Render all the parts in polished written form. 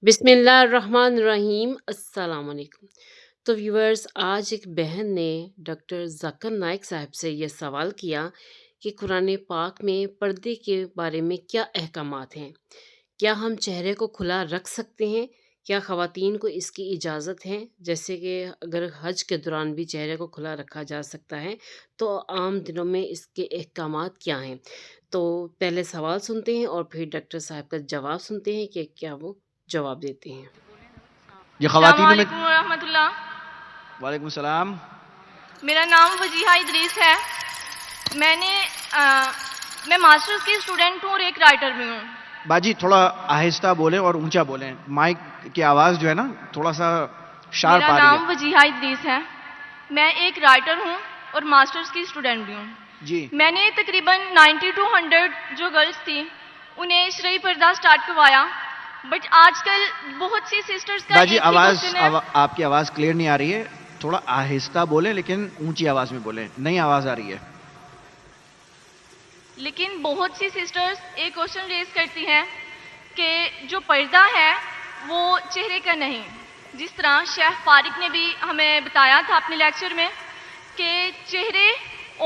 بسم اللہ الرحمن الرحیم، السلام علیکم۔ تو ویورز، آج ایک بہن نے ڈاکٹر ذاکر نائک صاحب سے یہ سوال کیا کہ قرآن پاک میں پردے کے بارے میں کیا احکامات ہیں؟ کیا ہم چہرے کو کھلا رکھ سکتے ہیں؟ کیا خواتین کو اس کی اجازت ہے؟ جیسے کہ اگر حج کے دوران بھی چہرے کو کھلا رکھا جا سکتا ہے تو عام دنوں میں اس کے احکامات کیا ہیں؟ تو پہلے سوال سنتے ہیں اور پھر ڈاکٹر صاحب کا جواب سنتے ہیں کہ کیا وہ جواب دیتے ہیں۔ یہ السلام خواتین میں علیکم ورحمۃ اللہ۔ وعلیکم السلام۔ میرا نام وجیحہ ادریس ہے۔ میں ماسٹرز کی اسٹوڈنٹ ہوں اور ایک رائٹر بھی ہوں۔ باجی تھوڑا آہستہ بولیں اور اونچا بولیں، مائک کی آواز جو ہے نا تھوڑا سا شارپ میرا آ رہی نام ہے۔ وجیحہ ادریس ہے۔ میں ایک رائٹر ہوں اور ماسٹرز کی اسٹوڈنٹ بھی ہوں۔ جی میں نے تقریباً 90 to 100 جو گرلس تھیں انہیں شرعی پردہ سٹارٹ کروایا، بٹ آج کل بہت سی سسٹرز کا باجی ایک ہی آواز کوشچن ہے۔ آپ کی آواز کلیئر نہیں آ رہی ہے، تھوڑا آہستہ بولیں لیکن اونچی آواز میں بولیں، نئی آواز آ رہی ہے۔ لیکن بہت سی سسٹرز ایک کوشچن ریز کرتی ہیں کہ جو پردہ ہے وہ چہرے کا نہیں، جس طرح شیخ فارق نے بھی ہمیں بتایا تھا اپنے لیکچر میں کہ چہرے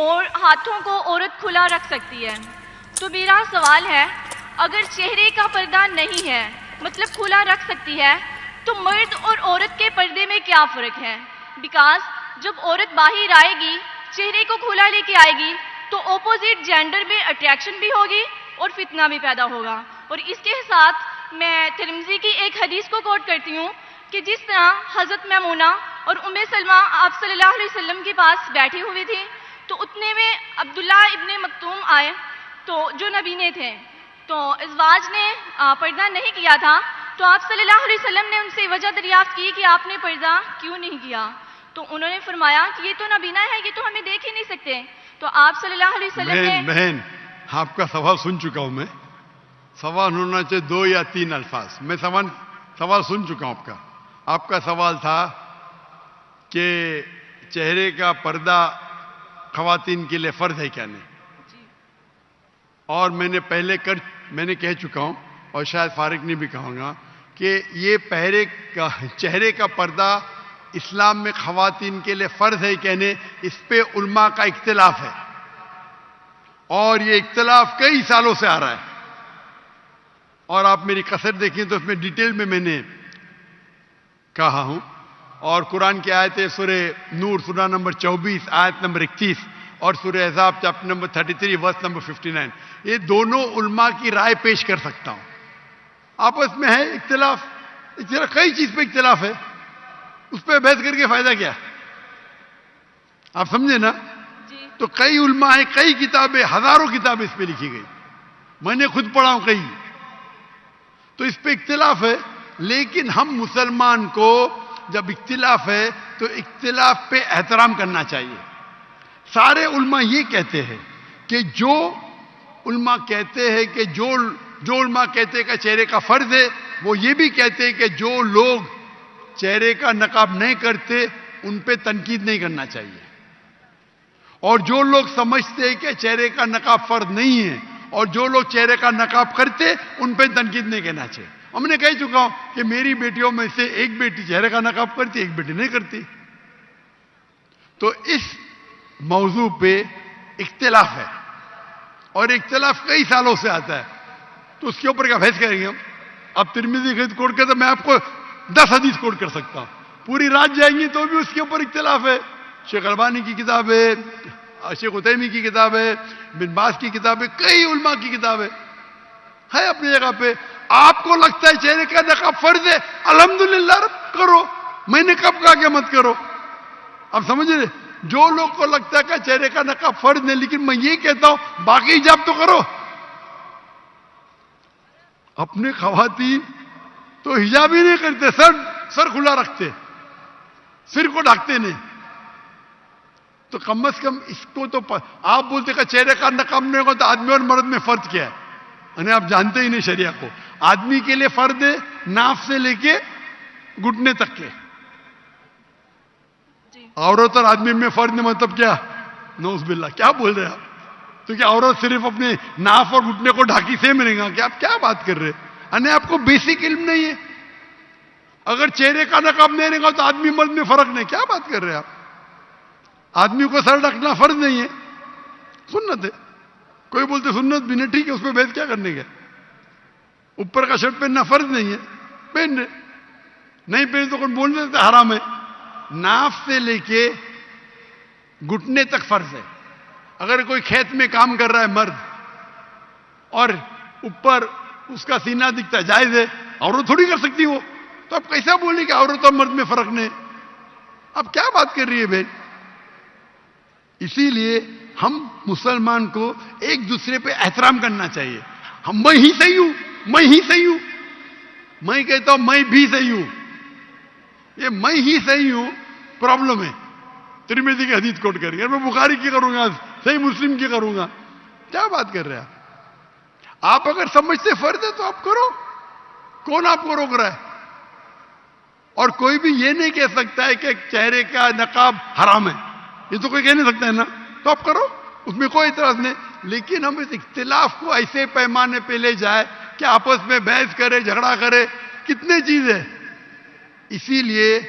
اور ہاتھوں کو عورت کھلا رکھ سکتی ہے۔ تو میرا سوال ہے، اگر چہرے کا پردہ نہیں ہے مطلب کھلا رکھ سکتی ہے، تو مرد اور عورت کے پردے میں کیا فرق ہے؟ بیکاز جب عورت باہر آئے گی چہرے کو کھلا لے کے آئے گی تو اپوزٹ جینڈر میں اٹریکشن بھی ہوگی اور فتنہ بھی پیدا ہوگا۔ اور اس کے ساتھ میں ترمذی کی ایک حدیث کو کوٹ کرتی ہوں کہ جس طرح حضرت میمونہ اور ام سلمہ آپ صلی اللہ علیہ وسلم کے پاس بیٹھی ہوئی تھی، تو اتنے میں عبداللہ ابن مکتوم آئے تو جو نبینے تھے، تو ازواج نے پردہ نہیں کیا تھا، تو آپ صلی اللہ علیہ وسلم نے ان سے وجہ دریافت کی کہ آپ نے پردہ کیوں نہیں کیا؟ تو انہوں نے فرمایا کہ یہ تو نبینہ ہے، یہ تو ہمیں دیکھ ہی نہیں سکتے۔ تو آپ صلی اللہ علیہ وسلم نے بہن آپ کا سوال سن چکا ہوں میں۔ سوال ہونا چاہیے 2 یا 3 الفاظ۔ میں سوال سن چکا ہوں آپ کا۔ آپ کا سوال تھا کہ چہرے کا پردہ خواتین کے لیے فرض ہے کیا نہیں، اور میں نے کہہ چکا ہوں اور شاید فارق نے بھی کہوں گا کہ یہ چہرے کا پردہ اسلام میں خواتین کے لیے فرض ہے کہ نہیں، اس پہ علماء کا اختلاف ہے، اور یہ اختلاف کئی سالوں سے آ رہا ہے۔ اور آپ میری قصر دیکھیں تو اس میں ڈیٹیل میں نے کہا ہوں، اور قرآن کی آیتیں سورہ نور سورہ نمبر 24 آیت نمبر 31 اور سورہ احزاب چیپٹر نمبر 33 ورس نمبر 59، یہ دونوں علماء کی رائے پیش کر سکتا ہوں۔ آپس میں ہے اختلاف، کئی چیز پہ اختلاف ہے، اس پہ بحث کر کے فائدہ کیا؟ آپ سمجھے نا؟ جی تو کئی علماء ہیں، کئی کتابیں، ہزاروں کتابیں اس پہ لکھی گئی، میں نے خود پڑھا ہوں کئی۔ تو اس پہ اختلاف ہے، لیکن ہم مسلمان کو جب اختلاف ہے تو اختلاف پہ احترام کرنا چاہیے۔ سارے علماء یہ کہتے ہیں کہ جو علماء کہتے ہیں کہ جو علماء کہتے ہیں کہ چہرے کا فرض ہے، وہ یہ بھی کہتے ہیں کہ جو لوگ چہرے کا نقاب نہیں کرتے ان پہ تنقید نہیں کرنا چاہیے، اور جو لوگ سمجھتے ہیں کہ چہرے کا نقاب فرض نہیں ہے اور جو لوگ چہرے کا نقاب کرتے ان پہ تنقید نہیں کرنا چاہیے۔ ہم نے کہہ چکا ہوں کہ میری بیٹیوں میں سے ایک بیٹی چہرے کا نقاب کرتی، ایک بیٹی نہیں کرتی۔ تو اس موضوع پہ اختلاف ہے، اور اختلاف کئی سالوں سے آتا ہے، تو اس کے اوپر کیا بحث کریں گے ہم؟ اب ترمذی کی کوٹ کرتے میں آپ کو 10 حدیث کوٹ کر سکتا ہوں، پوری رات جائیں گی تو بھی اس کے اوپر اختلاف ہے۔ شیخ البانی کی کتاب ہے، شیخ عثیمین کی کتاب ہے، بن باز کی کتاب ہے، کئی علماء کی کتاب ہے اپنی جگہ پہ۔ آپ کو لگتا ہے چہرے کا نقاب فرض ہے، الحمدللہ کرو، میں نے کب کہا کہ مت کرو؟ اب سمجھ رہے؟ جو لوگ کو لگتا ہے کہ چہرے کا نقاب فرض نہیں، لیکن میں یہ کہتا ہوں باقی حجاب تو کرو۔ اپنے خواتین تو حجاب ہی نہیں کرتے، سر کھلا رکھتے، سر کو ڈھکتے نہیں، تو کم از کم اس کو تو آپ بولتے کہ چہرے کا نقاب نہیں ہوگا تو آدمی اور مرد میں فرق کیا ہے؟ یعنی آپ جانتے ہی نہیں شریعہ کو۔ آدمی کے لیے فرض ہے ناف سے لے کے گھٹنے تک کے، عورت اور آدمی میں فرق نہیں، مطلب کیا؟ نعوذ باللہ، کیا بول رہے ہیں آپ؟ تو کیا عورت صرف اپنے ناف اور گھٹنے کو ڈھاکی سے ملے گا؟ کہ آپ کیا بات کر رہے ہیں؟ یعنی آپ کو بیسک علم نہیں ہے، اگر چہرے کا نقاب نہیں رہے گا تو آدمی مرد میں فرق نہیں. کیا بات کر رہے ہیں آپ؟ آدمی کو سر ڈھکنا فرض نہیں ہے, سنت ہے. کوئی بولتے سنت بھی نہیں, ٹھیک ہے, اس پہ بحث کیا کرنے کا. اوپر کا شرٹ پہننا فرض نہیں ہے, پہن رہے, نہیں پہن تو کوئی بولنے سے حرام ہے. ناف سے لے کے گھٹنے تک فرض ہے. اگر کوئی کھیت میں کام کر رہا ہے مرد اور اوپر اس کا سینہ دکھتا ہے, جائز ہے, عورت تھوڑی کر سکتی وہ. تو اب کیسا بولیں کہ عورت اور مرد میں فرق نہیں؟ اب کیا بات کر رہی ہے بہن؟ اسی لیے ہم مسلمان کو ایک دوسرے پہ احترام کرنا چاہیے. ہم میں ہی صحیح ہوں, میں ہی صحیح ہوں, میں کہتا ہوں میں بھی صحیح ہوں. یہ میں ہی صحیح ہوں پرابلم ہے. ترمذی کی حدیث کوٹ کر کے میں بخاری کی کروں گا, صحیح مسلم کی کروں گا. کیا بات کر رہے ہیں آپ؟ اگر سمجھتے فرض ہے تو آپ کرو, کون آپ کو روک رہا ہے؟ اور کوئی بھی یہ نہیں کہہ سکتا ہے کہ چہرے کا نقاب حرام ہے, یہ تو کوئی کہہ نہیں سکتا ہے نا. تو آپ کرو, اس میں کوئی اعتراض نہیں. لیکن ہم اس اختلاف کو ایسے پیمانے پہ لے جائے کہ آپس میں بحث کرے, جھگڑا کرے, کتنے چیز ہے. اسی لیے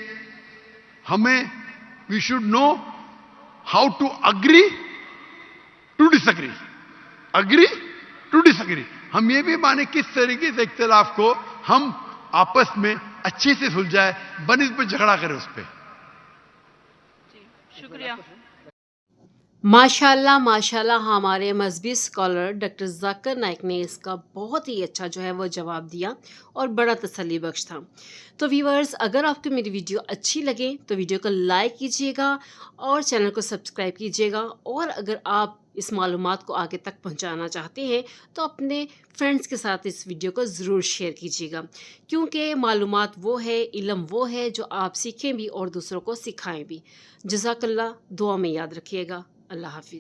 ہمیں we should know how to agree to disagree, agree to disagree. ہم یہ بھی مانے کس طریقے سے اختلاف کو ہم آپس میں اچھے سے سلجھائے, بنسبت جھگڑا کرے اس پہ. شکریہ. ماشاءاللہ ماشاءاللہ, ہمارے مذہبی اسکالر ڈاکٹر ذاکر نائک نے اس کا بہت ہی اچھا جو ہے وہ جواب دیا اور بڑا تسلی بخش تھا. تو ویورز, اگر آپ کو میری ویڈیو اچھی لگے تو ویڈیو کو لائک کیجیے گا اور چینل کو سبسکرائب کیجیے گا. اور اگر آپ اس معلومات کو آگے تک پہنچانا چاہتے ہیں تو اپنے فرینڈس کے ساتھ اس ویڈیو کو ضرور شیئر کیجیے گا, کیونکہ معلومات وہ ہے, علم وہ ہے جو آپ سیکھیں بھی اور دوسروں کو سکھائیں بھی. جزاک اللہ. دعا میں یاد رکھیے گا. اللہ حافظ.